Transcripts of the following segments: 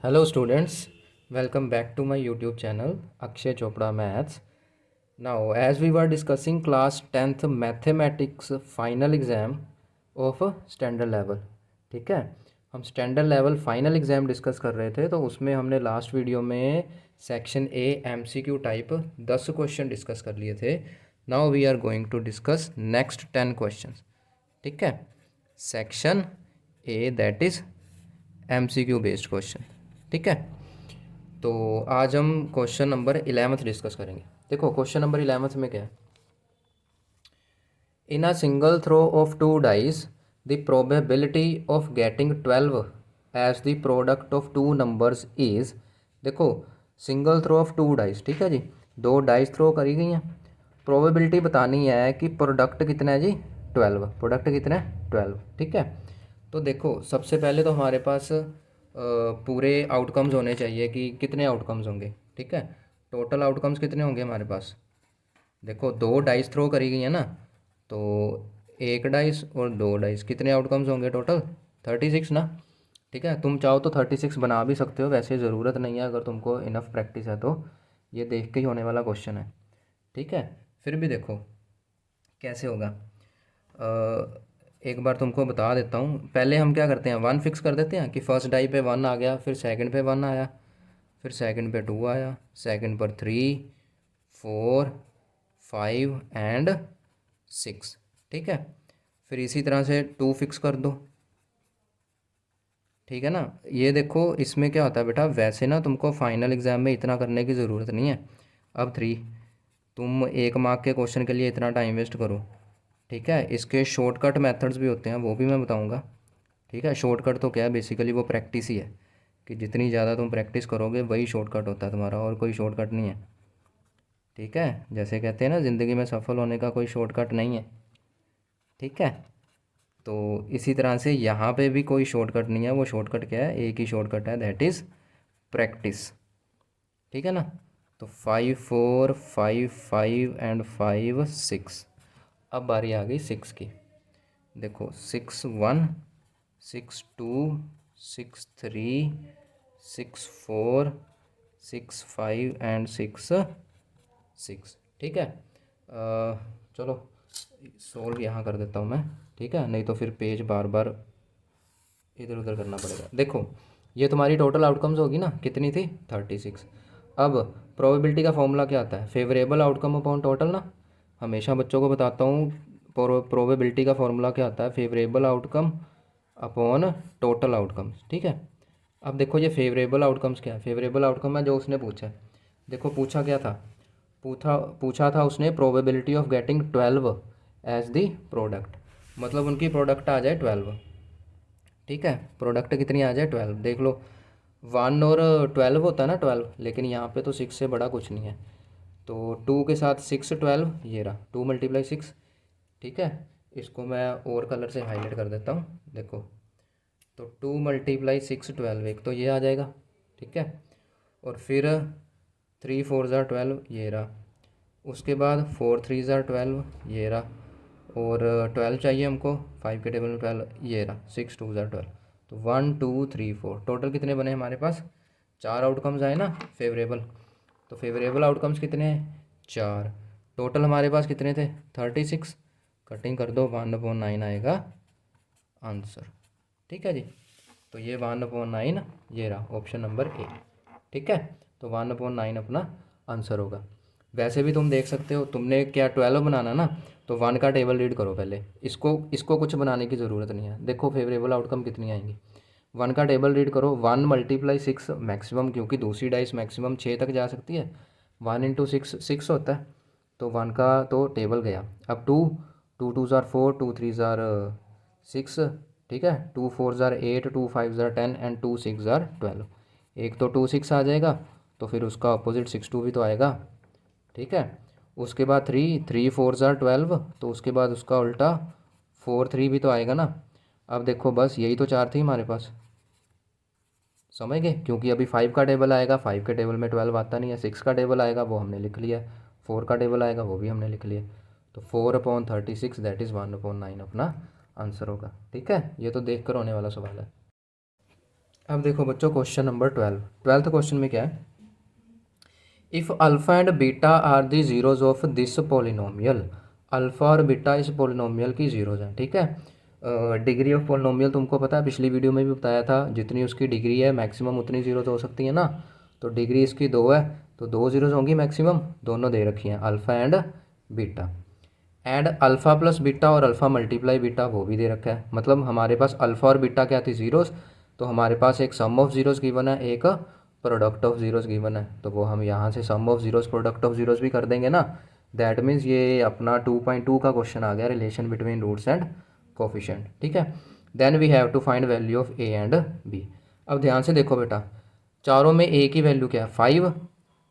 Hello students, welcome back to my YouTube channel Akshay Chopra Maths. Now as we were discussing class 10th mathematics final exam of standard level, ठीक है, हम standard level final exam discuss कर रहे थे। तो उसमें हमने last video में section A MCQ type 10 question discuss कर लिए थे। Now we are going to discuss next 10 questions, ठीक है। Section A that is MCQ based question, ठीक है। तो आज हम क्वेश्चन नंबर 11th डिस्कस करेंगे। देखो क्वेश्चन नंबर 11th में क्या है, in a single throw of two dice the probability of getting 12 as the product of two numbers is. देखो single throw of two dice, ठीक है जी, दो डाइस थ्रो करी गई हैं। प्रोबेबिलिटी बतानी है कि प्रोडक्ट कितना है जी, 12। प्रोडक्ट कितना है, 12, ठीक है। तो देखो सबसे पहले तो हमारे पास पूरे आउटकम्स होने चाहिए कि कितने आउटकम्स होंगे, ठीक है। टोटल आउटकम्स कितने होंगे हमारे पास। देखो दो डाइस थ्रो करी गई है ना, तो एक डाइस और दो डाइस, कितने आउटकम्स होंगे टोटल, 36 ना, ठीक है। तुम चाहो तो 36 बना भी सकते हो, वैसे ज़रूरत नहीं है, अगर तुमको इनफ प्रैक्टिस है तो। ये देख के ही होने वाला क्वेश्चन है, ठीक है। फिर भी देखो कैसे होगा। एक बार तुमको बता देता हूँ। पहले हम क्या करते हैं, वन फिक्स कर देते हैं कि फर्स्ट डाई पे वन आ गया, फिर सेकंड पे वन आया, फिर सेकंड पे टू आया, सेकंड पर 3, 4, 5 एंड 6, ठीक है। फिर इसी तरह से टू फिक्स कर दो, ठीक है ना। ये देखो इसमें क्या होता है बेटा, वैसे ना तुमको फाइनल एग्ज़ाम में इतना करने की ज़रूरत नहीं है। अब 3, तुम 1 मार्क के क्वेश्चन के लिए इतना टाइम वेस्ट करो, ठीक है। इसके शॉर्टकट मेथड्स भी होते हैं, वो भी मैं बताऊंगा, ठीक है। शॉर्टकट तो क्या है, बेसिकली वो प्रैक्टिस ही है, कि जितनी ज़्यादा तुम प्रैक्टिस करोगे वही शॉर्टकट होता है तुम्हारा, और कोई शॉर्टकट नहीं है, ठीक है। जैसे कहते हैं ना, ज़िंदगी में सफल होने का कोई शॉर्टकट नहीं है, ठीक है। तो इसी तरह से यहाँ पे भी कोई शॉर्टकट नहीं है। वो शॉर्टकट क्या है, एक ही शॉर्टकट है, दैट इज़ प्रैक्टिस, ठीक है ना। तो 5 4 5 5 एंड 5 6। अब बारी आ गई 6 की। देखो 6 1 6 2 6 3 6 4 6 5 एंड 6 6, ठीक है। चलो सोल्व यहाँ कर देता हूँ मैं, ठीक है, नहीं तो फिर पेज बार बार इधर उधर करना पड़ेगा। देखो ये तुम्हारी टोटल आउटकम्स होगी ना, कितनी थी, 36। अब प्रोबेबिलिटी का फॉर्मूला क्या आता है, फेवरेबल आउटकम अपॉन टोटल ना। हमेशा बच्चों को बताता हूँ, प्रोबेबिलिटी का फॉर्मूला क्या आता है, favourable outcome upon total outcomes, ठीक है। अब देखो ये फेवरेबल आउटकम्स क्या है, फेवरेबल आउटकम है जो उसने पूछा है। देखो पूछा क्या था, पूछा पूछा था उसने probability of getting 12 as the product, मतलब उनकी प्रोडक्ट आ जाए 12, ठीक है। प्रोडक्ट कितनी आ जाए, 12। देख लो 1 और 12 होता है ना, 12, लेकिन यहाँ पे तो 6 से बड़ा कुछ नहीं है। तो 2 के साथ 6 12, ये रहा 2 × 6, ठीक है। इसको मैं और कलर से हाईलाइट कर देता हूँ, देखो। तो 2 × 6 12, एक तो ये आ जाएगा, ठीक है। और फिर 3 4 ज़ार 12, ये रहा। उसके बाद 4 3 ज़ार 12, ये रहा। और 12 चाहिए हमको, 5 के टेबल में 12, ये रहा। 6 2 ज़ार 12। तो 1 2 3 4 टोटल कितने बने हमारे पास, 4 आउटकम्स आए ना फेवरेबल। तो फेवरेबल आउटकम्स कितने हैं, 4। टोटल हमारे पास कितने थे, 36। कटिंग कर दो, 1/9 आएगा आंसर, ठीक है जी। तो ये 1/9 ये रहा ऑप्शन नंबर ए, ठीक है। तो 1/9 अपना आंसर होगा। वैसे भी तुम देख सकते हो, तुमने क्या 12 बनाना ना, तो 1 का टेबल रीड करो पहले, इसको इसको कुछ बनाने की ज़रूरत नहीं है। देखो फेवरेबल आउटकम कितनी आएंगी, 1 का टेबल रीड करो, 1 × 6 मैक्सिमम, क्योंकि दूसरी डाइस मैक्सिमम 6 तक जा सकती है। 1 × 6 6 होता है, तो 1 का तो टेबल गया। अब 2 2 2 ज़ार 4, 2 3 ज़ार 6, ठीक है। 2 4 ज़ार 8, 2 5 ज़ार 10 एंड 2 6 ज़ार 12। एक तो 2 6 आ जाएगा, तो फिर उसका अपोजिट 6 2 भी तो आएगा, ठीक है। उसके बाद 3 3 4 ज़ार 12, तो उसके बाद उसका उल्टा 4 3 भी तो आएगा ना। अब देखो बस यही तो 4 थी हमारे पास, समझ गए, क्योंकि अभी 5 का टेबल आएगा, 5 के टेबल में 12 आता नहीं है। 6 का टेबल आएगा, वो हमने लिख लिया। 4 का टेबल आएगा, वो भी हमने लिख लिया। तो 4/36 दैट इज़ 1/9 अपना आंसर होगा, ठीक है। ये तो देख कर होने वाला सवाल है। अब देखो बच्चों क्वेश्चन नंबर 12th क्वेश्चन में क्या है, if alpha and beta are the zeros of this polynomial, alpha और बीटा इस पोलिनोमियल की जीरोज हैं, ठीक है। डिग्री ऑफ पोलिनोमियल तुमको पता है, पिछली वीडियो में भी बताया था, जितनी उसकी डिग्री है मैक्सिमम उतनी जीरोज हो सकती है ना। तो डिग्री इसकी 2 है, तो 2 जीरोज होंगी मैक्सिमम, दोनों दे रखी हैं alpha and beta. And alpha plus beta और अल्फ़ा मल्टीप्लाई बीटा वो भी दे रखा है, मतलब हमारे पास अल्फ़ा और बीटा क्या थी, जीरोस। तो हमारे पास एक सम ऑफ जीरोस गिवन है, एक प्रोडक्ट ऑफ जीरोस गिवन है, तो वो हम यहाँ से sum of zeros product of zeros भी कर देंगे ना। दैट मीन्स ये अपना 2.2 का क्वेश्चन आ गया, relation between roots and coefficient, ठीक है। Then we have to find value of A and B. अब ध्यान से देखो बेटा, चारों में ए की वैल्यू क्या है, 5,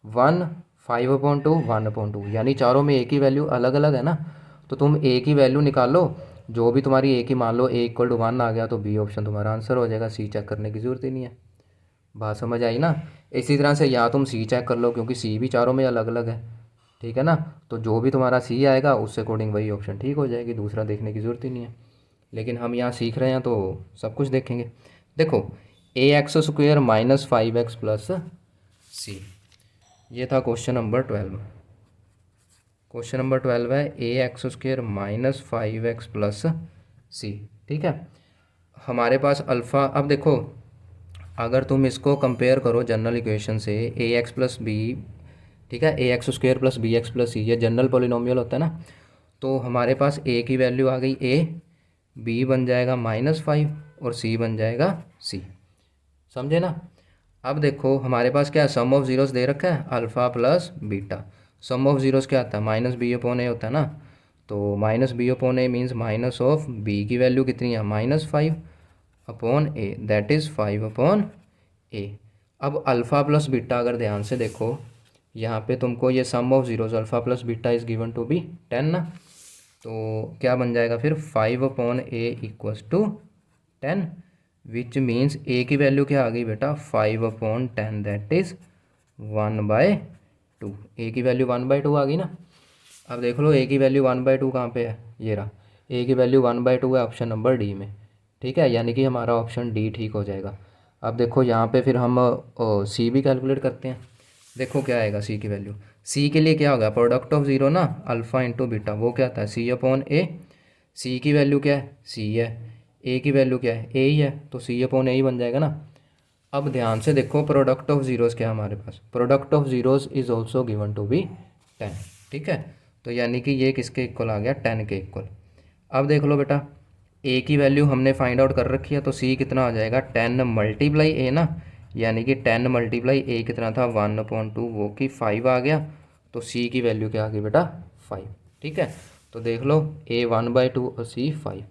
1, 5/2, 1/2, यानी चारों में ए की वैल्यू अलग अलग है ना। तो तुम ए की वैल्यू निकालो, जो भी तुम्हारी ए की, मान लो ए इक्वल टू 1 आ गया तो बी ऑप्शन तुम्हारा आंसर हो जाएगा, सी चेक करने की ज़रूरत ही नहीं है। बात समझ आई ना। इसी तरह से या तुम सी चेक कर लो, क्योंकि सी भी चारों में अलग अलग है, ठीक है ना। तो जो भी तुम्हारा सी आएगा उससे अकॉर्डिंग वही ऑप्शन ठीक हो जाएगी, दूसरा देखने की ज़रूरत ही नहीं है। लेकिन हम यहाँ सीख रहे हैं तो सब कुछ देखेंगे। देखो ax² - 5x + c, ये था क्वेश्चन नंबर 12। क्वेश्चन नंबर 12 है ax² - 5x + c, ठीक है। हमारे पास अल्फ़ा, अब देखो अगर तुम इसको कंपेयर करो जनरल इक्वेशन से, ax + b, ठीक है, ax² + bx + c, ये जनरल पोलिनोमियल होता है ना। तो हमारे पास a की वैल्यू आ गई a, b बन जाएगा -5 और c बन जाएगा c, समझे ना। अब देखो हमारे पास क्या है, सम ऑफ जीरोस दे रखा है, alpha plus beta. Sum of zeros क्या आता है, -b/a होता है ना। तो -b/a means minus of b की वैल्यू कितनी है, -5/a, दैट इज़ 5/a। अब अल्फ़ा प्लस बीटा अगर ध्यान से देखो, यहाँ पे तुमको ये sum of zeros alpha plus beta is given to be 10 ना। तो क्या बन जाएगा फिर, 5/a = 10, विच मीन्स ए की वैल्यू क्या आ गई बेटा, 5/10, दैट इज़ 1/2। ए की वैल्यू 1/2 आ गई ना। अब देख लो ए की वैल्यू 1/2 कहाँ पे है, ये रहा, ए की वैल्यू 1/2 है ऑप्शन नंबर डी में, ठीक है। यानी कि हमारा ऑप्शन डी ठीक हो जाएगा। अब देखो यहाँ पे फिर हम सी भी कैलकुलेट करते हैं। देखो क्या आएगा सी की वैल्यू, सी के लिए क्या होगा, प्रोडक्ट ऑफ ज़ीरो ना, अल्फ़ा इंटू बीटा, वो क्या आता है c/a। सी की वैल्यू क्या है, सी है, ए की वैल्यू क्या है, ए ही है, तो c/a ही बन जाएगा ना। अब ध्यान से देखो प्रोडक्ट ऑफ ज़ीरोज़ क्या है हमारे पास, product of zeros is also given to be 10, ठीक है। तो यानी कि ये किसके इक्वल आ गया, 10 के इक्वल। अब देख लो बेटा, ए की वैल्यू हमने फाइंड आउट कर रखी है, तो सी कितना आ जाएगा, 10 × a ना, यानी कि 10 × a कितना था, 1/2, वो कि 5 आ गया। तो सी की वैल्यू क्या आ गई बेटा, 5, ठीक है। तो देख लो a 1/2 और c 5,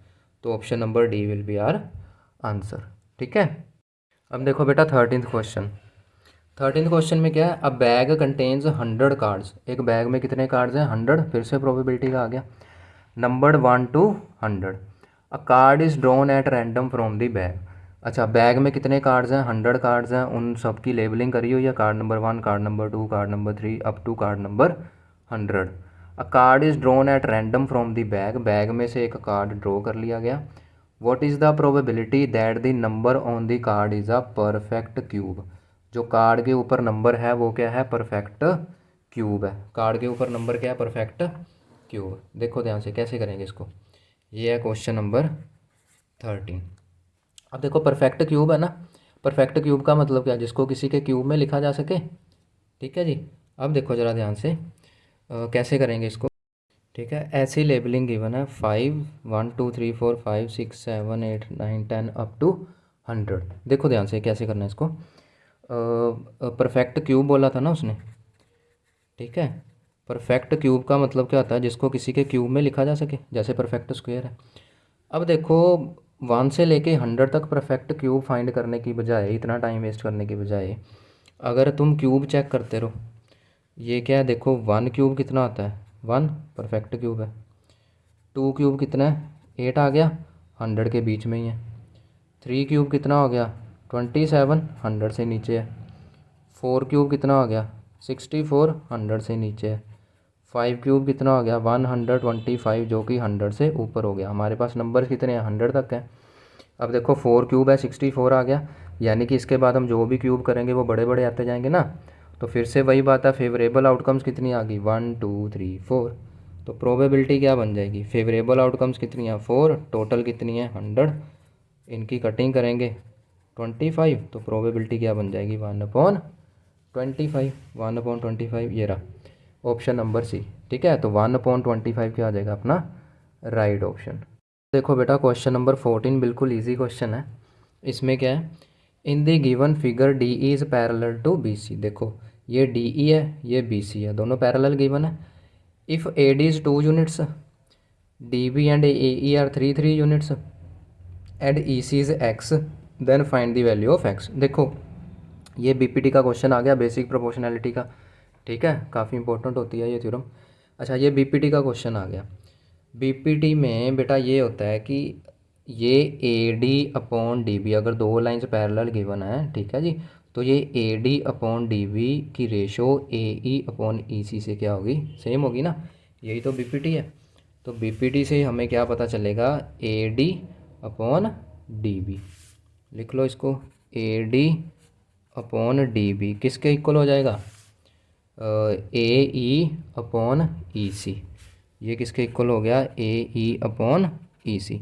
तो option number D will be our answer, ठीक है। अब देखो बेटा 13th क्वेश्चन। 13th क्वेश्चन में क्या है, अ बैग कंटेन्स 100 कार्ड्स, एक बैग में कितने कार्ड्स हैं, 100, फिर से प्रोबेबिलिटी का आ गया, numbered 1 to 100। A card is drawn at random from the bag. अच्छा, बैग में कितने कार्ड्स हैं, 100 कार्ड्स हैं, उन सब की लेबलिंग करी हुई है, card number 1, card number 2, card number 3 up to card number 100। A card is drawn at random from the bag, bag में से एक कार्ड ड्रॉ कर लिया गया। What is the probability that the number on the card is a perfect cube. जो card के ऊपर number है वो क्या है, परफेक्ट क्यूब है। कार्ड के ऊपर नंबर क्या है, परफेक्ट क्यूब। देखो ध्यान से कैसे करेंगे इसको, ये है क्वेश्चन नंबर 13। अब देखो परफेक्ट क्यूब है ना, परफेक्ट क्यूब का मतलब क्या है, जिसको किसी के क्यूब में लिखा जा सके, ठीक है जी। अब देखो ज़रा ध्यान से कैसे करेंगे इसको, ठीक है। ऐसी लेबलिंग गिवन है, 5, 1 2 3 4 5 6 7 8 9 10 अप टू 100। देखो ध्यान से कैसे करना है इसको, परफेक्ट क्यूब बोला था ना उसने, ठीक है। परफेक्ट क्यूब का मतलब क्या होता है, जिसको किसी के क्यूब में लिखा जा सके, जैसे परफेक्ट स्क्वायर है। अब देखो 1 से लेके 100 तक परफेक्ट क्यूब फाइंड करने की बजाय, इतना टाइम वेस्ट करने की बजाय, अगर तुम क्यूब चेक करते रहो, ये क्या है, देखो 1 क्यूब कितना आता है, 1 परफेक्ट क्यूब है। 2 क्यूब कितना है, 8 आ गया, 100 के बीच में ही है। 3 क्यूब कितना हो गया, 27, 100 से नीचे है। 4 क्यूब कितना हो गया, 64, 100 से नीचे है। 5 क्यूब कितना हो गया, 125, जो कि 100 से ऊपर हो गया। हमारे पास नंबर कितने हैं, 100 तक हैं। अब देखो 4 क्यूब है 64 आ गया, यानी कि इसके बाद हम जो भी क्यूब करेंगे वो बड़े बड़े आते जाएंगे ना। तो फिर से वही बात है, फेवरेबल आउटकम्स कितनी आ गई 1 2 3 4। तो प्रोबेबिलिटी क्या बन जाएगी, फेवरेबल आउटकम्स कितनी है 4, टोटल कितनी है 100, इनकी कटिंग करेंगे 25, तो प्रोबेबिलिटी क्या बन जाएगी 1/25, 1/25 ये रहा ऑप्शन नंबर सी। ठीक है, तो 1/25 क्या आ जाएगा अपना राइट ऑप्शन। देखो बेटा क्वेश्चन नंबर 14 बिल्कुल इजी क्वेश्चन है। इसमें क्या है, in the given figure D E is parallel to B C. देखो ये डी ई है, ये बी सी है, दोनों पैरेलल गिवन है। If A D is 2 units, D B and A E are 3 units and E C is X, then find the value of X. देखो ये BPT का क्वेश्चन आ गया, बेसिक प्रोपोर्शनैलिटी का। ठीक है, काफ़ी इंपॉर्टेंट होती है ये थ्योरम। अच्छा ये बीपीटी का क्वेश्चन आ गया। बीपीटी में बेटा ये होता है कि ये A D upon D B, अगर दो लाइंस पैरेलल गिवन है, ठीक है जी, तो ये A D upon D B की ratio A E upon E C से क्या होगी, सेम होगी ना। यही तो बीपीटी है। तो बीपीटी से हमें क्या पता चलेगा, A D upon D B. लिख लो इसको, A D upon D B किसके इक्वल हो जाएगा, ए ई अपॉन ई सी। ये किसके इक्वल हो गया, ए ई अपॉन ई सी।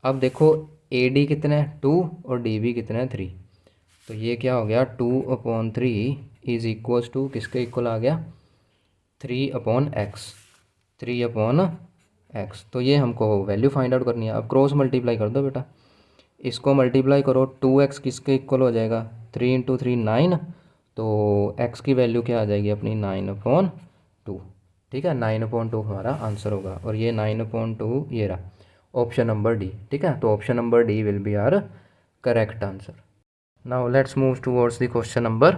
अब देखो ए डी कितने हैं 2 और डी बी कितने हैं 3, तो ये क्या हो गया 2/3 इज इक्वल्स टू किसके इक्वल आ गया 3/x, 3/x। तो ये हमको वैल्यू फाइंड आउट करनी है। अब क्रॉस मल्टीप्लाई कर दो बेटा, इसको मल्टीप्लाई करो, 2x किसके इक्वल हो जाएगा 3 × 3 9, तो x की वैल्यू क्या आ जाएगी अपनी 9/2। ठीक है, 9/2 हमारा आंसर होगा, और ये 9/2 ये रहा ऑप्शन नंबर डी। ठीक है, तो option number D will be our correct answer. Now let's move towards the question number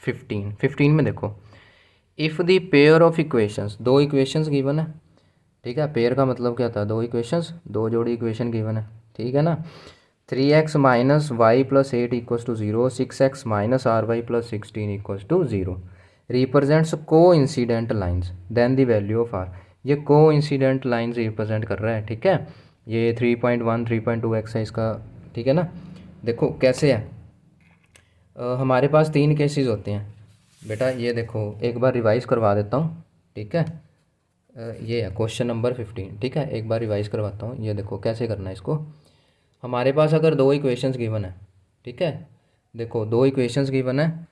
15। 15 में देखो, if the pair of equations, दो इक्वेशंस गिवन है। ठीक है, पेयर का मतलब क्या था, दो इक्वेशंस, दो जोड़ी इक्वेशन गिवन है। ठीक है ना, 3x minus Y plus 8 equals to 0, 6x minus R Y plus 16 equals to 0 represents coincident lines, then the value of R. ये को इंसिडेंट लाइन्स रिप्रेजेंट कर रहा है। ठीक है, ये 3.1 3.2x है इसका। ठीक है ना, देखो कैसे है, हमारे पास 3 केसेस होते हैं बेटा। ये देखो एक बार रिवाइज करवा देता हूँ। ठीक है, ये है क्वेश्चन नंबर 15। ठीक है, एक बार रिवाइज करवाता हूँ। ये देखो कैसे करना है इसको। हमारे पास अगर दो इक्वेशंस गिवन है, ठीक है, देखो दो इक्वेशंस गिवन है,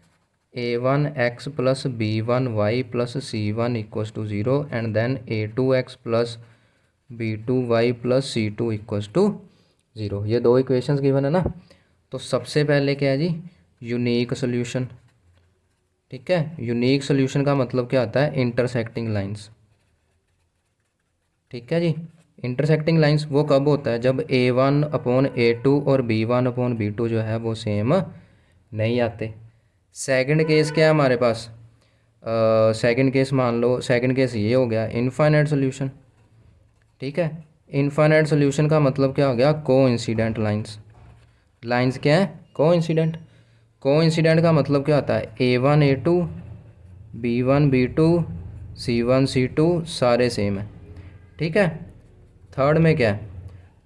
a1x plus b1y plus c1 equals to 0 and then a2x plus b2y plus c2 equals to 0। ये दो इक्वेशंस गिवन है ना। तो सबसे पहले क्या है जी, यूनिक सोल्यूशन। ठीक है, यूनिक सोल्यूशन का मतलब क्या होता है, इंटरसेक्टिंग लाइंस। ठीक है जी, इंटरसेक्टिंग लाइंस वो कब होता है, जब a1/a2 और b1/b2 जो है वो सेम नहीं आते। सेकंड केस क्या है हमारे पास, सेकंड केस मान लो, सेकंड केस ये हो गया इनफाइनाइट सोल्यूशन। ठीक है, इनफाइनाइट सोल्यूशन का मतलब क्या हो गया, को इंसिडेंट लाइंस। लाइंस क्या है, को इंसिडेंट। को इंसिडेंट का मतलब क्या होता है, a1/a2 b1/b2 c1/c2 सारे सेम है। ठीक है, थर्ड में क्या है,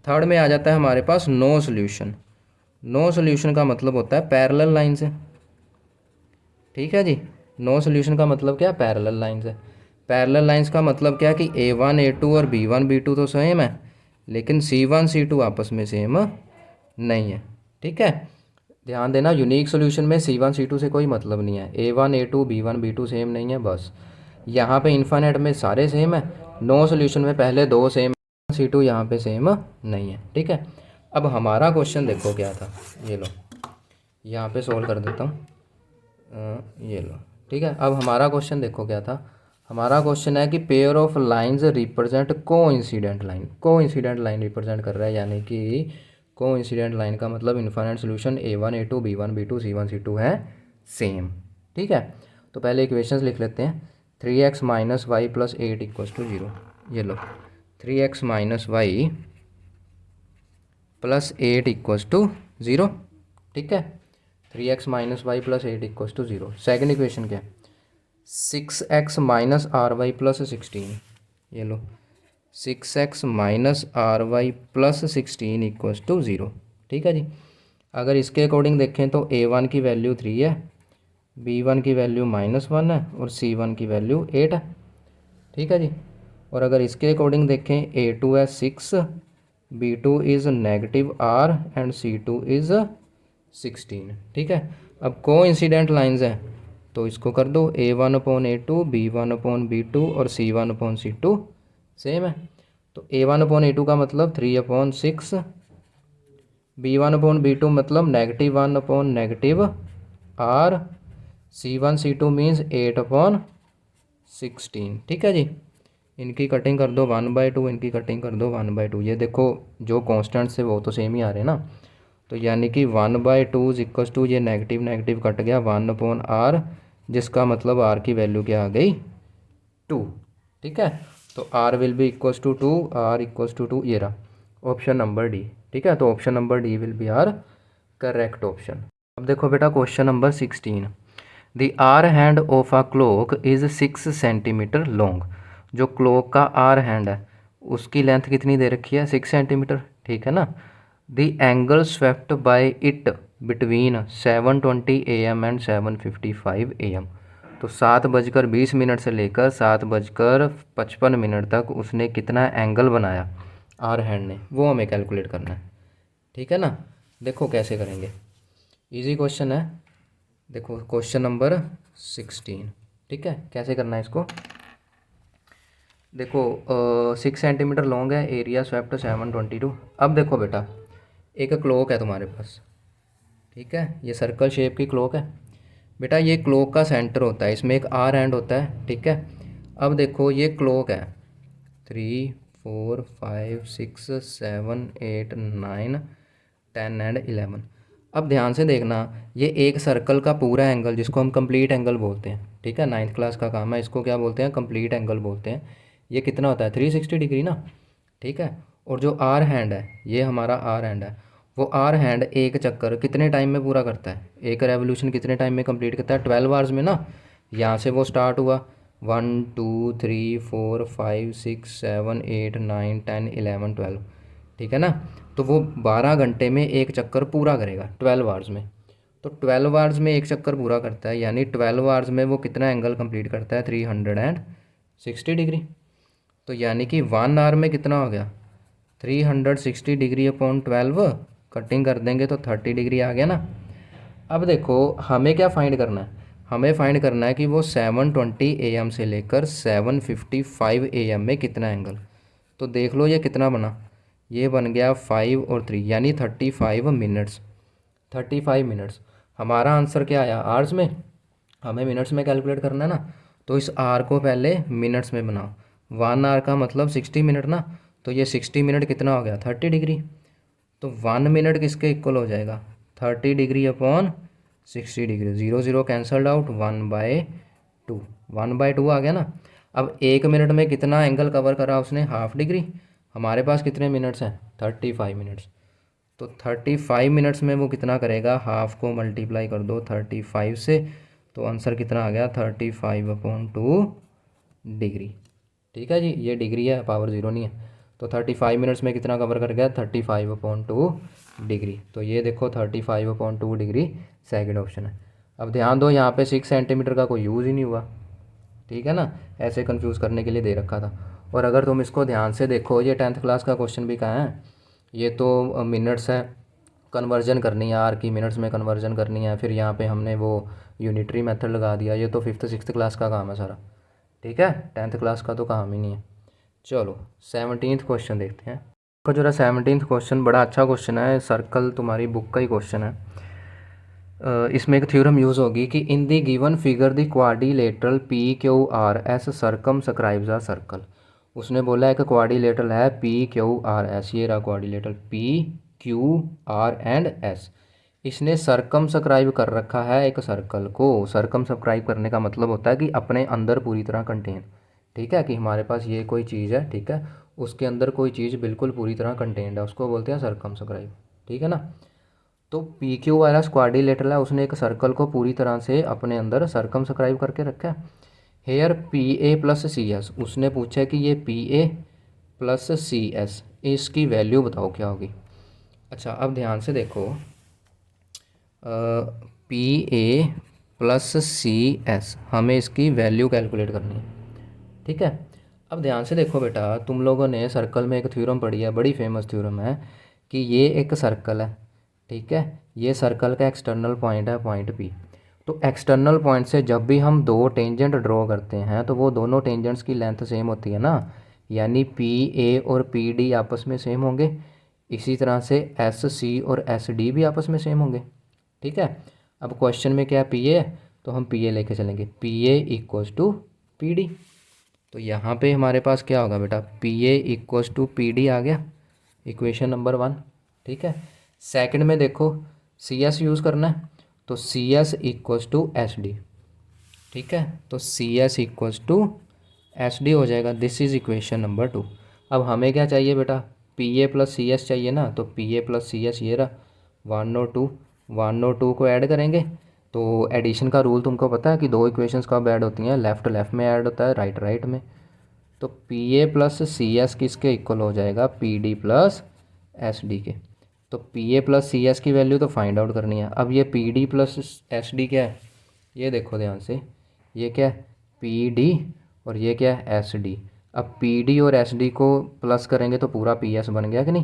थर्ड में आ जाता है हमारे पास नो सोल्यूशन। नो सोल्यूशन का मतलब होता है पैरेलल लाइन से। ठीक है जी, नो सोल्यूशन का मतलब क्या है, पैरेलल लाइन से। पैरेलल लाइंस का मतलब क्या है कि a1/a2 और b1/b2 तो सेम है, लेकिन c1/c2 आपस में सेम नहीं है। ठीक है, ध्यान देना, यूनिक सोल्यूशन में c1/c2 से कोई मतलब नहीं है, a1/a2 b1/b2 सेम नहीं है बस। यहाँ पे इन्फाइनाइट में सारे सेम है, नो सोल्यूशन में पहले दो सेम, c2 यहाँ पे सेम नहीं है। ठीक है, अब हमारा क्वेश्चन देखो क्या था, ये लो यहाँ पे सोल्व कर देता हूँ, ये लो। ठीक है, अब हमारा क्वेश्चन देखो क्या था। हमारा क्वेश्चन है कि पेयर ऑफ लाइंस रिप्रेजेंट को इंसिडेंट लाइन। को इंसिडेंट लाइन रिप्रेजेंट कर रहा है, यानी कि को इंसिडेंट लाइन का मतलब infinite solution a1/a2 b1/b2 c1/c2 है सेम। ठीक है, तो पहले इक्वेशंस लिख लेते हैं। 3x minus Y plus 8 equals to 0। ये लो 3x minus Y plus 8 equals to 0। ठीक है, 3x minus Y plus 8 equals to 0। Second equation क्या है, 6x minus R Y plus 16। ये लो 6x minus R Y plus 16 equals to 0। ठीक है जी। अगर इसके अकॉर्डिंग देखें तो A1 की वैल्यू 3 है, B1 की वैल्यू -1 है और C1 की वैल्यू 8 है। ठीक है जी। और अगर इसके अकॉर्डिंग देखें A2 है 6, B2 is -R and C2 is 16। ठीक है। अब कोइंसिडेंट लाइंस हैं तो इसको कर दो A1/A2, B1/B2 और C1/C2 सेम है। तो A1/A2 का मतलब 3/6, B1/B2 मतलब -1/R, C1/C2 मीन्स 8/16। ठीक है जी। इनकी कटिंग कर दो 1/2, इनकी कटिंग कर दो 1/2। ये देखो जो कॉन्स्टेंट्स है वो तो सेम ही आ रहे हैं ना, तो यानी कि 1/2 इज इक्वस टू, ये नेगेटिव नेगेटिव कट गया, 1/R, जिसका मतलब R की वैल्यू क्या आ गई 2। ठीक है। तो R will be equals to 2, R equals to 2, ये रहा ऑप्शन नंबर डी। ठीक है। तो option number D will be our correct option. अब देखो बेटा question number 16, the hour hand of a clock is 6 centimetre long. जो क्लॉक का आर हैंड है उसकी लेंथ कितनी दे रखी है 6 सेंटीमीटर। ठीक है ना। The angle swept by it between 7:20 AM and 7:55 AM। तो 7:20 से लेकर 7:55 तक उसने कितना एंगल बनाया आर हैंड ने, वो हमें कैलकुलेट करना है। ठीक है ना। देखो कैसे करेंगे, इजी क्वेश्चन है। देखो क्वेश्चन नंबर 16। ठीक है। कैसे करना है इसको, देखो 6 सेंटीमीटर लॉन्ग है, एरिया स्वेप्ट 722। अब देखो बेटा एक क्लॉक है तुम्हारे पास। ठीक है। ये सर्कल शेप की क्लॉक है बेटा। ये क्लॉक का सेंटर होता है, इसमें एक आर हैंड होता है। ठीक है। अब देखो ये क्लॉक है 3, 4, 5, 6, 7, 8, 9, 10 एंड 11। अब ध्यान से देखना, ये एक सर्कल का पूरा एंगल जिसको हम कंप्लीट एंगल बोलते हैं। ठीक है। 9th क्लास का काम है, इसको क्या बोलते हैं कंप्लीट एंगल बोलते हैं। ये कितना होता है 360 डिग्री ना। ठीक है। और जो आर हैंड है, ये हमारा आर हैंड है, वो आर हैंड एक चक्कर कितने टाइम में पूरा करता है, एक रेवोल्यूशन कितने टाइम में कंप्लीट करता है 12 आवर्स में ना। यहाँ से वो स्टार्ट हुआ 1 2 3 4 5 6 7 8 9 10 11 12। ठीक है ना। तो वो 12 घंटे में एक चक्कर पूरा करेगा 12 आवर्स में। तो 12 आवर्स में एक चक्कर पूरा करता है, यानी 12 आवर्स में वो कितना एंगल कंप्लीट करता है 360 डिग्री। तो यानी कि 1 आवर में कितना हो गया 360 डिग्री अपॉन 12, कटिंग कर देंगे तो 30 डिग्री आ गया ना। अब देखो हमें क्या फाइंड करना है, हमें फाइंड करना है कि वो 7:20 AM से लेकर 7:55 AM में कितना एंगल। तो देख लो ये कितना बना, ये बन गया 5 और 3 यानी 35 मिनट्स। 35 मिनट्स। हमारा आंसर क्या आया आवर्स में, हमें मिनट्स में कैलकुलेट करना है ना। तो इस आर को पहले मिनट्स में बनाओ। 1 आवर का मतलब 60 मिनट ना, तो ये 60 मिनट कितना हो गया 30 डिग्री। तो 1 मिनट किसके इक्वल हो जाएगा 30 degree upon 60 degree, 0 0 cancelled out, 1/2, 1/2 आ गया ना। अब 1 मिनट में कितना एंगल कवर करा उसने हाफ डिग्री। हमारे पास कितने मिनट्स हैं 35 मिनट्स। तो 35 मिनट्स में वो कितना करेगा, हाफ को मल्टीप्लाई कर दो 35 से, तो आंसर कितना आ गया 35/2 डिग्री। ठीक है जी। ये डिग्री है, पावर 0 नहीं है। तो 35 मिनट्स में कितना कवर कर गया 35/2 डिग्री। तो ये देखो 35/2 डिग्री सेकंड ऑप्शन है। अब ध्यान दो यहाँ पे 6 सेंटीमीटर का कोई यूज़ ही नहीं हुआ। ठीक है ना, ऐसे कंफ्यूज करने के लिए दे रखा था। और अगर तुम इसको ध्यान से देखो, ये 10th क्लास का क्वेश्चन भी कहाँ है, ये तो मिनट्स है, कन्वर्जन करनी है आर की मिनट्स में कन्वर्जन करनी है, फिर यहाँ पे हमने वो यूनिटरी मेथड लगा दिया। ये तो 5th 6th क्लास का काम है सारा। ठीक है। 10th क्लास का तो काम ही नहीं है। चलो 17th क्वेश्चन देखते हैं। तो जरा 17th क्वेश्चन बड़ा अच्छा क्वेश्चन है, सर्कल तुम्हारी बुक का ही क्वेश्चन है। इसमें एक थ्योरम यूज़ होगी कि in the given figure the quadrilateral P Q R S circumscribes a circle. उसने बोला एक क्वाड्रिलेटरल है पी क्यू आर एस, ये रहा quadrilateral P Q are and S. इसने सर्कम स्क्राइब कर रखा है एक सर्कल को। सर्कम स्क्राइब करने का मतलब होता है कि अपने अंदर पूरी तरह कंटेन। ठीक है, कि हमारे पास ये कोई चीज़ है, ठीक है, उसके अंदर कोई चीज़ बिल्कुल पूरी तरह कंटेन्ड है, उसको बोलते हैं सर्कम स्क्राइब। ठीक है ना। तो पी क्यू वाला क्वाड्रिलेटरल है, उसने एक सर्कल को पूरी तरह से अपने अंदर सर्कम स्क्राइब करके रखा है। Here P A plus C S, उसने पूछा कि ये P A plus C S इसकी वैल्यू बताओ क्या होगी। अच्छा अब ध्यान से देखो, P A plus C S, हमें इसकी वैल्यू कैलकुलेट करनी है। ठीक है, अब ध्यान से देखो बेटा, तुम लोगों ने सर्कल में एक थ्योरम पढ़ी है, बड़ी फेमस थ्योरम है कि ये एक सर्कल है। ठीक है, ये सर्कल का एक्सटर्नल पॉइंट है पॉइंट पी। तो एक्सटर्नल पॉइंट से जब भी हम दो टेंजेंट ड्रॉ करते हैं तो वो दोनों टेंजेंट्स की लेंथ सेम होती है ना, यानी पी ए और पी डी आपस में सेम होंगे। इसी तरह से एस सी और एस डी भी आपस में सेम होंगे। ठीक है, अब क्वेश्चन में क्या पी ए, तो हम पी ए लेके चलेंगे, P A equals to P D. तो यहाँ पे हमारे पास क्या होगा बेटा, P A equals to P D आ गया, इक्वेशन नंबर 1। ठीक है, सेकंड में देखो सी एस यूज़ करना है, तो C S equals to S D. ठीक है, तो C S equals to S D हो जाएगा, दिस इज़ इक्वेशन नंबर 2। अब हमें क्या चाहिए बेटा, P A plus C S चाहिए ना, तो P A plus C S ये रहा, 1 और 2, 1 और 2 को ऐड करेंगे। तो एडिशन का रूल तुमको पता है कि दो इक्वेशंस कब ऐड होती हैं, लेफ़्ट लेफ़्ट में ऐड होता है, राइट राइट में। तो P A plus C S किसके इक्वल हो जाएगा, P D plus S D के। तो P A plus C S की वैल्यू तो फाइंड आउट करनी है। अब ये P D plus S D क्या है, ये देखो ध्यान से, ये क्या है पी डी और ये क्या है एस डी। अब पी डी और एस डी को प्लस करेंगे तो पूरा पी एस बन गया कि नहीं,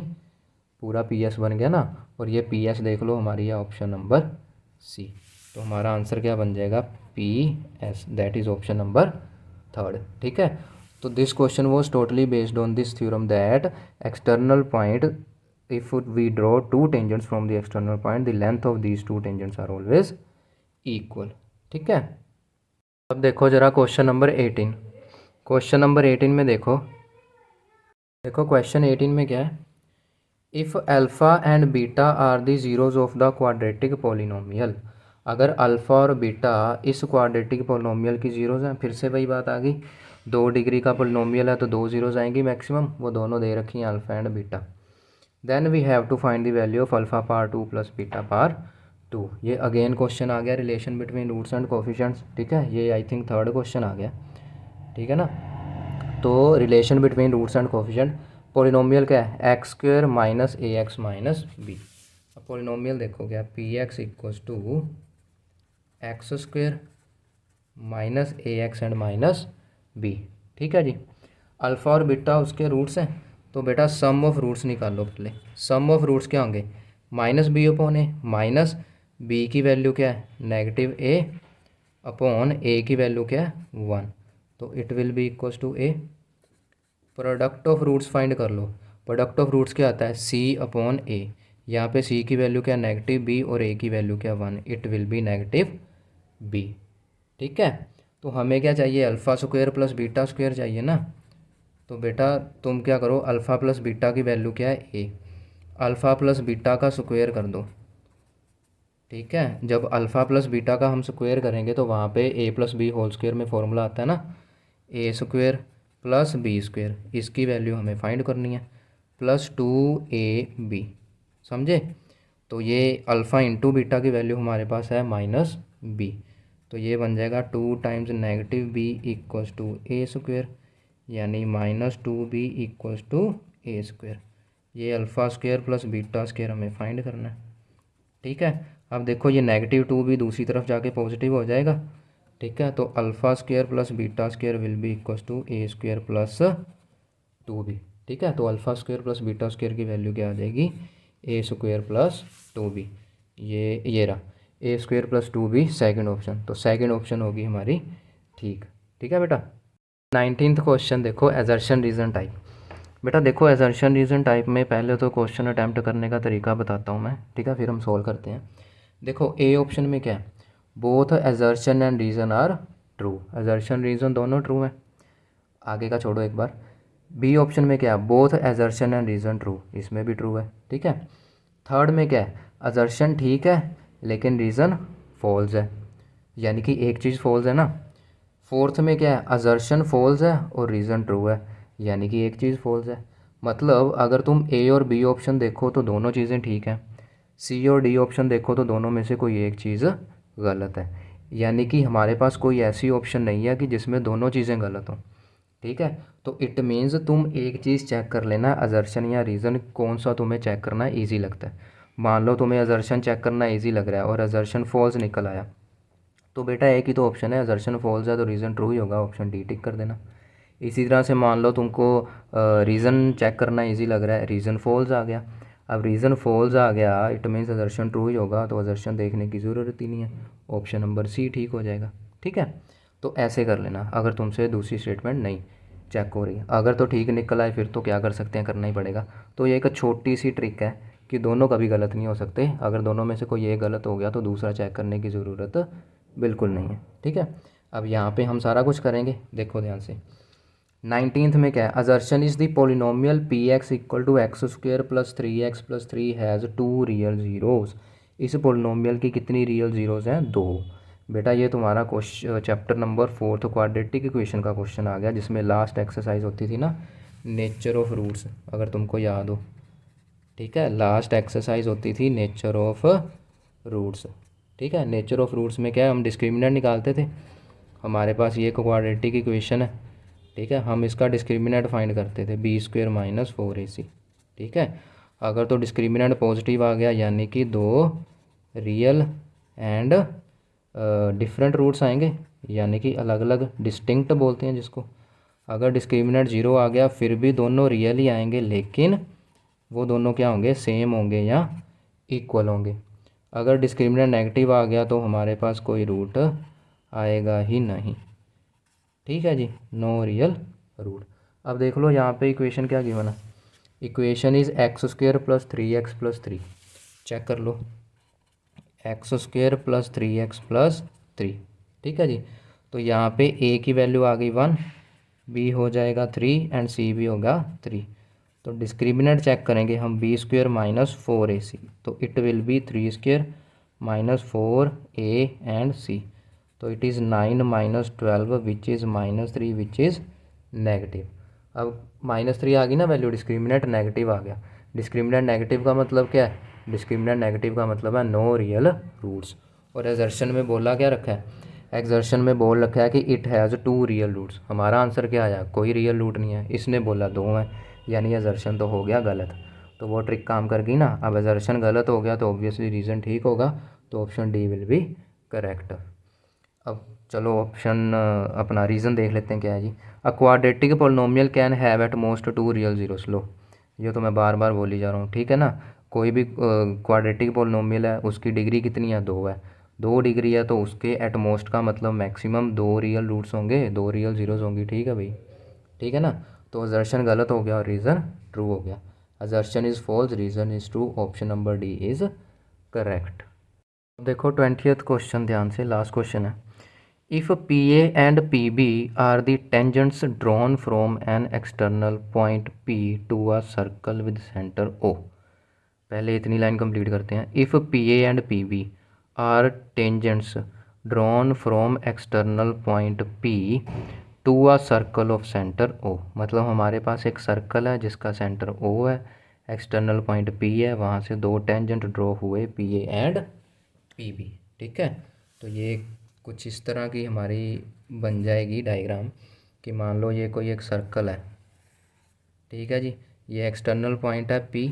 पूरा पी एस बन गया ना। और ये पी एस देख लो हमारी है ऑप्शन नंबर सी। तो हमारा आंसर क्या बन जाएगा, P S, that is option number 3। ठीक है, तो this question was totally based on this theorem that external point, if we draw two tangents from the external point, the length of these two tangents are always equal। ठीक है, अब देखो जरा question number 18। Question number 18 में देखो, देखो question 18 में क्या है, if alpha and beta are the zeros of the quadratic polynomial. अगर अल्फ़ा और बीटा इस क्वाड्रेटिक पोलिनोमियल की ज़ीरोज़ हैं, फिर से वही बात आ गई, 2 डिग्री का पोलिनोमियल है तो 2 ज़ीरोज़ आएंगी मैक्सिमम, वो दोनों दे रखी हैं alpha and beta. Then we have to find the value of alpha power 2 plus beta power 2। ये अगेन क्वेश्चन आ गया, relation between roots and coefficients. ठीक है, ये आई थिंक 3rd क्वेश्चन आ गया। ठीक है ना, तो relation between roots and coefficient, polynomial क्या है, X square minus A X minus B. अब पोलिनोमियल देखो क्या, P X equals to x square minus A X and minus B. ठीक है जी, अल्फ़ा और बीटा उसके रूट्स हैं, तो बेटा सम ऑफ रूट्स निकाल लो पहले। सम ऑफ रूट्स क्या होंगे, माइनस बी अपॉन ए, माइनस बी की वैल्यू क्या है नेगेटिव ए, अपॉन ए की वैल्यू क्या है 1, तो it will be equals to A. Product of roots find कर लो, प्रोडक्ट ऑफ रूट्स क्या आता है सी अपॉन ए, यहाँ पे सी की वैल्यू क्या नेगेटिव बी और ए की वैल्यू क्या 1, it will be negative B. ठीक है, तो हमें क्या चाहिए, alpha square plus beta square चाहिए ना। तो बेटा तुम क्या करो, अल्फ़ा प्लस बीटा की वैल्यू क्या है ए, अल्फ़ा प्लस बीटा का स्क्वेयर कर दो। ठीक है, जब अल्फ़ा प्लस बीटा का हम स्क्वेयर करेंगे तो वहाँ पे ए प्लस बी होल स्क्वेयर में फॉर्मूला आता है ना, ए स्क्वेयर प्लस बी स्क्वेयर, इसकी वैल्यू हमें फाइंड करनी है, प्लस 2ab। समझे, तो ये अल्फ़ा इंटू बीटा की वैल्यू हमारे पास है माइनस बी, तो ये बन जाएगा 2 times negative B equals to A square, यानी -2b equals to A square. ये alpha square plus beta square हमें फाइंड करना है। ठीक है, अब देखो ये -2 भी दूसरी तरफ जाके पॉजिटिव हो जाएगा। ठीक है, तो alpha square plus beta square will be equals to A square plus 2b। ठीक है, तो alpha square plus beta square की वैल्यू क्या आ जाएगी, ए स्क्वेयर प्लस 2b। ये रहा A square plus 2b second option, तो सेकंड ऑप्शन होगी हमारी ठीक। ठीक है बेटा, 19th क्वेश्चन देखो, एजर्शन रीज़न टाइप। बेटा देखो एजर्शन रीज़न टाइप में पहले तो क्वेश्चन अटैम्प्ट करने का तरीका बताता हूँ मैं। ठीक है, फिर हम सॉल्व करते हैं। देखो ए ऑप्शन में क्या है, both assertion and reason are true, assertion reason दोनों ट्रू हैं, आगे का छोड़ो एक बार। बी ऑप्शन में क्या है, both assertion and reason true, इसमें भी ट्रू है। ठीक है, थर्ड में क्या है, एजर्शन ठीक है लेकिन रीज़न फॉल्स है, यानी कि एक चीज़ फॉल्स है ना। फोर्थ में क्या है, असर्शन फॉल्स है और रीज़न ट्रू है, यानी कि एक चीज़ फॉल्स है। मतलब अगर तुम ए और बी ऑप्शन देखो तो दोनों चीज़ें ठीक हैं, सी और डी ऑप्शन देखो तो दोनों में से कोई एक चीज़ गलत है, यानी कि हमारे पास कोई ऐसी ऑप्शन नहीं है कि जिसमें दोनों चीज़ें गलत हों। ठीक है। तो इट मीन्स तुम एक चीज़ चेक कर लेना, अजर्शन या रीज़न कौन सा तुम्हें चेक करना ईजी लगता है। मान लो तुम्हें अजर्शन चेक करना ईजी लग रहा है और अजर्शन फॉल्स निकल आया, तो बेटा एक ही तो ऑप्शन है, अजर्शन फॉल्स है तो रीज़न ट्रू ही होगा, ऑप्शन डी टिक कर देना। इसी तरह से मान लो तुमको रीज़न चेक करना इजी लग रहा है, रीज़न फॉल्स आ गया। अब रीज़न फॉल्स आ गया इट मीन्स अजर्शन ट्रू ही होगा, तो अजर्शन देखने की ज़रूरत ही नहीं है, ऑप्शन नंबर सी ठीक हो जाएगा। ठीक है, तो ऐसे कर लेना अगर तुमसे दूसरी स्टेटमेंट नहीं चेक हो रही है। अगर तो ठीक निकल आए फिर तो क्या कर सकते हैं, करना ही पड़ेगा। तो ये एक छोटी सी ट्रिक है कि दोनों कभी गलत नहीं हो सकते, अगर दोनों में से कोई एक गलत हो गया तो दूसरा चेक करने की ज़रूरत बिल्कुल नहीं है। ठीक है, अब यहाँ पे हम सारा कुछ करेंगे, देखो ध्यान से। 19th में क्या है, assertion is the polynomial p x equal to x square plus three has two real zeros. इस पोलिनोमियल की कितनी रियल ज़ीरोज़ हैं, 2। बेटा ये तुम्हारा question chapter number 4 quadratic equation का क्वेश्चन आ गया, जिसमें लास्ट एक्सरसाइज होती थी ना नेचर ऑफ रूट्स, अगर तुमको याद हो। ठीक है, लास्ट एक्सरसाइज होती थी नेचर ऑफ रूट्स। ठीक है, नेचर ऑफ रूट्स में क्या है, हम डिस्क्रिमिनेंट निकालते थे। हमारे पास ये क्वाड्रेटिक इक्वेशन है, ठीक है, हम इसका डिस्क्रिमिनेंट फाइंड करते थे बी स्क्वेयर माइनस 4ac। ठीक है, अगर तो डिस्क्रिमिनेंट पॉजिटिव आ गया यानी कि 2 रियल एंड डिफरेंट रूट्स आएंगे, यानी कि अलग अलग डिस्टिंक्ट बोलते हैं जिसको। अगर डिस्क्रिमिनेंट 0 आ गया फिर भी दोनों रियल ही आएंगे, लेकिन वो दोनों क्या होंगे, सेम होंगे या इक्वल होंगे। अगर डिस्क्रिमिनेंट नेगेटिव आ गया तो हमारे पास कोई रूट आएगा ही नहीं। ठीक है जी, नो रियल रूट। अब देख लो यहाँ पे इक्वेशन क्या गिवन है, equation is X square plus 3x plus 3। Check कर लो, X square plus 3x plus 3। ठीक है जी, तो यहाँ पे a की वैल्यू आ गई 1, b हो जाएगा 3 एंड c भी होगा 3। तो डिस्क्रिमिनेंट चेक करेंगे हम, बी स्क्वेयर माइनस 4ac, तो it will B 3 square minus 4a and c। तो it is 9 minus 12 which is minus 3 which is negative. अब माइनस 3 आ गई ना वैल्यू, डिस्क्रिमिनेंट नेगेटिव आ गया। डिस्क्रिमिनेंट नेगेटिव का मतलब क्या है, डिस्क्रिमिनेंट नेगेटिव का मतलब है नो रियल रूट्स। और एक्सर्शन में बोला क्या रखा है, एक्सर्शन में बोल रखा है कि इट हैज़ 2 रियल रूट्स। हमारा आंसर क्या आया, कोई रियल रूट नहीं है, इसने बोला 2 है, यानी एक्सर्शन तो हो गया गलत। तो वो ट्रिक काम कर गई ना। अब एक्सर्शन गलत हो गया तो ऑब्वियसली रीज़न ठीक होगा, तो option D will B correct. अब चलो ऑप्शन अपना रीज़न देख लेते हैं क्या है जी। A quadratic polynomial can have at most 2 real zeros. लो ये तो मैं बार बार बोली जा रहा हूँ, ठीक है ना। कोई भी क्वाड्रेटिक पोलिनोमियल है उसकी डिग्री कितनी है, 2 है। 2 डिग्री है तो उसके एट मोस्ट का मतलब मैक्सिमम 2 रियल रूट्स होंगे, 2 रियल ज़ीरोज़ होंगी। ठीक है भाई, ठीक है ना। तो अजर्शन गलत हो गया और रीज़न ट्रू हो गया। Assertion is false, reason is true, option number D is correct. देखो 20th क्वेश्चन ध्यान से, लास्ट क्वेश्चन है। If PA and PB are the tangents drawn from an external point P to a circle with center O। पहले इतनी line complete करते हैं। If PA and PB are tangents drawn from external point P to a circle of center O, मतलब हमारे पास एक circle है जिसका centre O है, एक्सटर्नल पॉइंट P है, वहाँ से 2 टेंजेंट ड्रॉ हुए PA एंड PB। ठीक है, तो ये कुछ इस तरह की हमारी बन जाएगी डायग्राम कि मान लो ये कोई एक सर्कल है। ठीक है जी, ये एक्सटर्नल पॉइंट है P,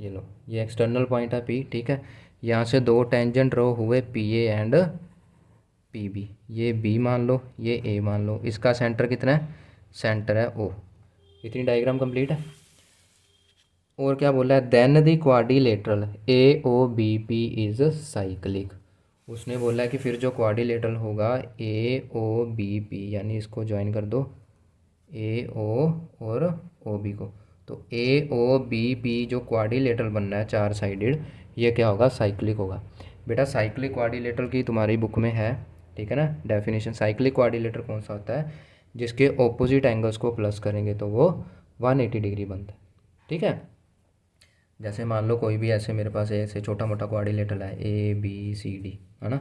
ये लो ये एक्सटर्नल पॉइंट है P। ठीक है, यहाँ से 2 टेंजेंट ड्रॉ हुए PA एंड PB। ये B मान लो, ये A मान लो, इसका सेंटर कितना है, सेंटर है O। इतनी डायग्राम कंप्लीट है। और क्या बोला है, then the quadrilateral AOBP is cyclic. उसने बोला है कि फिर जो क्वाड्रिलेटरल होगा AOBP, यानी इसको ज्वाइन कर दो AO और OB को, तो AOBP जो क्वाड्रिलेटरल बनना है 4 साइडेड, ये क्या होगा, साइक्लिक होगा। बेटा साइक्लिक क्वाड्रिलेटरल की तुम्हारी बुक में है, ठीक है ना, डेफिनेशन। साइक्लिक क्वाड्रिलेटरल कौन सा होता है, जिसके ऑपोजिट एंगल्स को प्लस करेंगे तो वो 180 डिग्री बनता है। ठीक है, जैसे मान लो कोई भी ऐसे मेरे पास ऐसे छोटा मोटा क्वाड्रिलेटरल है ABCD, है ना,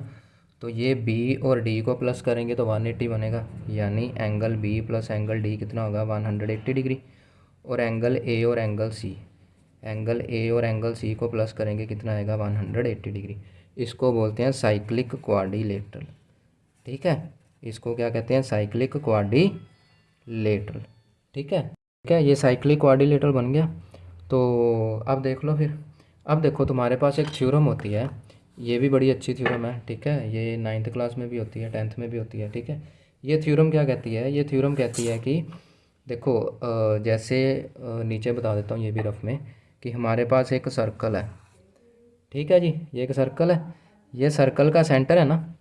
तो ये B और D को प्लस करेंगे तो 180 बनेगा, यानी angle B plus angle D कितना होगा, 180 डिग्री। और एंगल A और एंगल C, एंगल A और एंगल C को प्लस करेंगे कितना आएगा, 180 डिग्री। इसको बोलते हैं साइक्लिक क्वाड्रिलेटरल। ठीक है, इसको क्या कहते हैं, साइक्लिक क्वाड्रिलेटरल। ठीक है, ठीक है, ये साइक्लिक क्वाड्रिलेटरल बन गया। तो अब देख लो फिर, अब देखो तुम्हारे पास एक थ्योरम होती है, ये भी बड़ी अच्छी थ्योरम है। ठीक है, ये 9th क्लास में भी होती है, 10th में भी होती है। ठीक है, ये थ्योरम क्या कहती है, ये थ्योरम कहती है कि देखो जैसे नीचे बता देता हूँ ये भी रफ में, कि हमारे पास एक सर्कल है। ठीक है जी, ये एक सर्कल है, ये सर्कल का सेंटर है ना,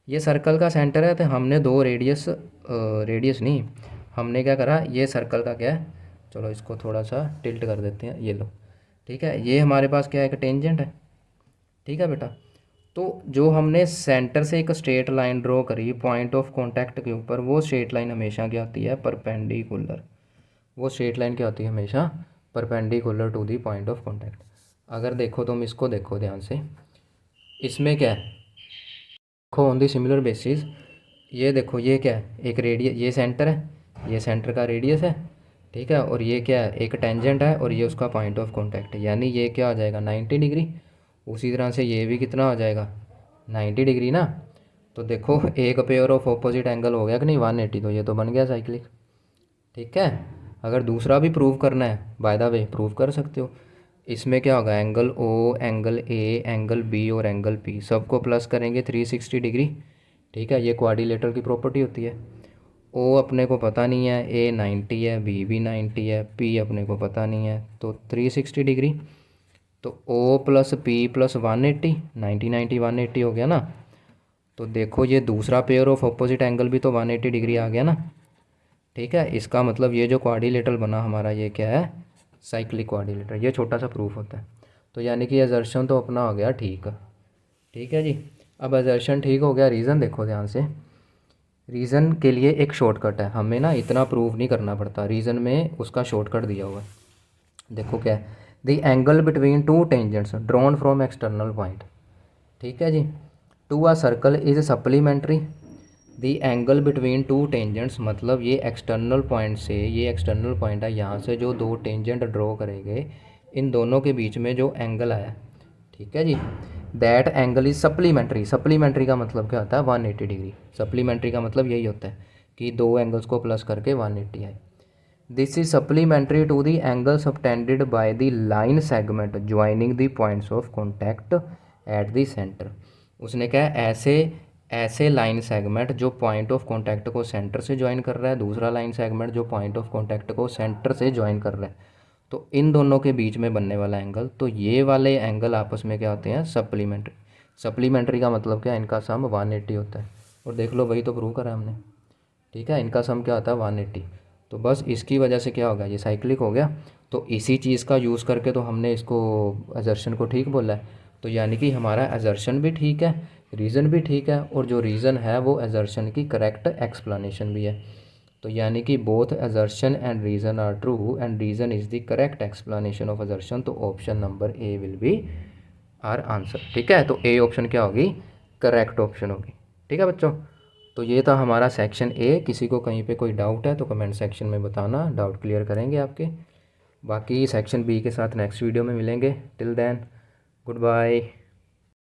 ये सर्कल का सेंटर है। तो हमने दो रेडियस, रेडियस नहीं, हमने क्या करा, ये सर्कल का क्या है, चलो इसको थोड़ा सा टिल्ट कर देते हैं, ये लो। ठीक है, ये हमारे पास क्या है, एक टेंजेंट है। ठीक है बेटा, तो जो हमने सेंटर से एक स्ट्रेट लाइन ड्रॉ करी पॉइंट ऑफ कांटेक्ट के ऊपर, वो स्ट्रेट लाइन हमेशा क्या होती है, परपेंडिकुलर। वो स्ट्रेट लाइन क्या होती है, हमेशा perpendicular to the point of contact. अगर देखो तुम इसको देखो ध्यान से, इसमें क्या है, देखो ऑन दी सिमिलर बेसिस, ये देखो ये क्या है, एक रेडियस, ये सेंटर है, ये सेंटर का रेडियस है। ठीक है, और ये क्या है, एक टेंजेंट है, और ये उसका पॉइंट ऑफ कांटेक्ट है, यानी ये क्या आ जाएगा, 90 डिग्री। उसी तरह से ये भी कितना आ जाएगा, 90 डिग्री ना। तो देखो एक पेयर ऑफ ऑपोजिट एंगल हो गया कि नहीं, 180, तो ये तो बन गया साइक्लिक। ठीक है, अगर दूसरा भी प्रूव करना है, बाय द वे प्रूव कर सकते हो। इसमें क्या होगा, angle O, angle A, angle B और एंगल पी सबको प्लस करेंगे 360 डिग्री। ठीक है, ये क्वाड्रिलेटरल की प्रॉपर्टी होती है। ओ अपने को पता नहीं है, ए 90 है, बी भी 90 है, पी अपने को पता नहीं है, तो 360 डिग्री। तो ओ प्लस पी प्लस 180, 90 90 180 हो गया ना। तो देखो ये दूसरा पेयर ऑफ अपोजिट एंगल भी तो 180 डिग्री आ गया ना। ठीक है, इसका मतलब ये जो क्वाड्रिलेटरल बना हमारा, ये क्या है, साइक्लिक क्वाड्रिलेटरल। ये छोटा सा प्रूफ होता है। तो यानी कि असर्शन तो अपना हो गया ठीक। ठीक है जी, अब असर्शन ठीक हो गया, रीज़न देखो ध्यान से। रीज़न के लिए एक शॉर्टकट है, हमें ना इतना प्रूफ नहीं करना पड़ता, रीज़न में उसका शॉर्टकट दिया हुआ है। देखो क्या है, the angle between two tangents drawn from external point. ठीक है जी, to a circle is supplementary. The angle between two tangents, मतलब ये एक्सटर्नल पॉइंट से, ये एक्सटर्नल पॉइंट है, यहाँ से जो दो टेंजेंट ड्रॉ करेंगे, इन दोनों के बीच में जो एंगल आया, ठीक है जी, that angle is supplementary. Supplementary का मतलब क्या होता है, 180 डिग्री। सप्लीमेंट्री का मतलब यही होता है कि दो एंगल्स को प्लस करके 180 आए। This is supplementary to the angle subtended by the line segment joining the points of contact at the centre. उसने कहा ऐसे ऐसे लाइन सेगमेंट जो पॉइंट ऑफ कॉन्टैक्ट को सेंटर से ज्वाइन कर रहा है, दूसरा लाइन सेगमेंट जो पॉइंट ऑफ कॉन्टैक्ट को सेंटर से ज्वाइन कर रहा है, तो इन दोनों के बीच में बनने वाला एंगल, तो ये वाले एंगल आपस में क्या होते हैं, सप्लीमेंट्री। सप्लीमेंट्री का मतलब क्या है, इनका सम 180 होता है। और देख लो वही तो प्रूव करा हमने। ठीक है, इनका सम क्या होता है, 180। तो बस इसकी वजह से क्या होगा, ये साइक्लिक हो गया। तो इसी चीज़ का यूज़ करके तो हमने इसको असर्शन को ठीक बोला है। तो यानी कि हमारा असर्शन भी ठीक है, रीज़न भी ठीक है, और जो रीज़न है वो असर्शन की करेक्ट एक्सप्लेनेशन भी है। तो यानी कि both assertion and reason are true and reason is the correct explanation of assertion. तो option number A will be our answer. ठीक है, तो ए ऑप्शन क्या होगी, करेक्ट ऑप्शन होगी। ठीक है बच्चों, तो ये था हमारा सेक्शन ए। किसी को कहीं पे कोई डाउट है तो कमेंट सेक्शन में बताना, डाउट क्लियर करेंगे आपके। बाकी सेक्शन बी के साथ नेक्स्ट वीडियो में मिलेंगे। Till then good bye.